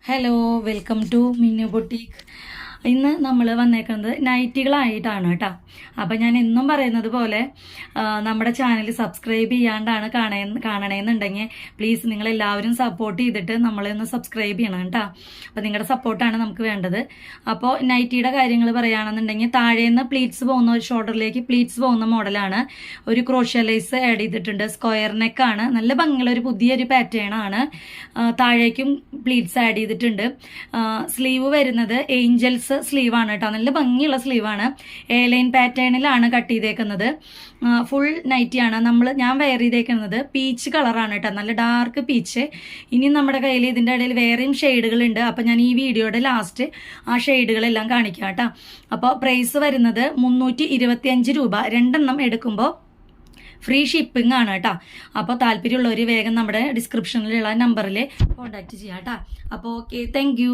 Hello, welcome to Minnu boutique. ഇന്ന് നമ്മൾ വന്നേക്കുന്നത് നൈറ്റികളായിട്ടാണ് കേട്ടോ. അപ്പം ഞാൻ എന്നും പറയുന്നത് പോലെ നമ്മുടെ ചാനൽ സബ്സ്ക്രൈബ് ചെയ്യാണ്ടാണ് കാണണേന്നുണ്ടെങ്കിൽ പ്ലീസ് നിങ്ങളെല്ലാവരും സപ്പോർട്ട് ചെയ്തിട്ട് നമ്മളെ ഒന്ന് സബ്സ്ക്രൈബ് ചെയ്യണം കേട്ടോ. അപ്പം നിങ്ങളുടെ സപ്പോർട്ടാണ് നമുക്ക് വേണ്ടത്. അപ്പോൾ നൈറ്റിയുടെ കാര്യങ്ങൾ പറയുകയാണെന്നുണ്ടെങ്കിൽ താഴേന്ന് പ്ലീറ്റ്സ് പോകുന്ന ഒരു ഷോൾഡറിലേക്ക് പ്ലീറ്റ്സ് പോകുന്ന മോഡലാണ്. ഒരു ക്രോഷ്യ ലേസ് ആഡ് ചെയ്തിട്ടുണ്ട്. സ്ക്വയർ നെക്കാണ്, നല്ല ഭംഗിയുള്ള ഒരു പുതിയൊരു പാറ്റേൺ ആണ്. താഴേക്കും പ്ലീറ്റ്സ് ആഡ് ചെയ്തിട്ടുണ്ട്. സ്ലീവ് വരുന്നത് ഏഞ്ചൽസ് സ്ലീവാണ് കേട്ടോ. നല്ല ഭംഗിയുള്ള സ്ലീവാണ്. എ ലൈൻ പാറ്റേണിലാണ് കട്ട് ചെയ്തേക്കുന്നത്. ഫുൾ നൈറ്റിയാണ്. ഞാൻ വെയർ ചെയ്തേക്കുന്നത് പീച്ച് കളറാണ് കേട്ടോ, നല്ല ഡാർക്ക് പീച്ച്. ഇനി നമ്മുടെ കയ്യിൽ ഇതിൻ്റെ ഇടയിൽ വേറെയും ഷെയ്ഡുകളുണ്ട്. അപ്പം ഞാൻ ഈ വീഡിയോയുടെ ലാസ്റ്റ് ആ ഷെയ്ഡുകളെല്ലാം കാണിക്കാം കേട്ടോ. അപ്പോൾ പ്രൈസ് വരുന്നത് 325 രൂപ. രണ്ടെണ്ണം എടുക്കുമ്പോൾ ഫ്രീ ഷിപ്പിംഗ് ആണ് കേട്ടോ. അപ്പോൾ താല്പര്യമുള്ളവർ വേഗം നമ്മുടെ ഡിസ്ക്രിപ്ഷനിലുള്ള നമ്പറിൽ കോൺടാക്ട് ചെയ്യാം കേട്ടോ. അപ്പോൾ ഓക്കെ, താങ്ക്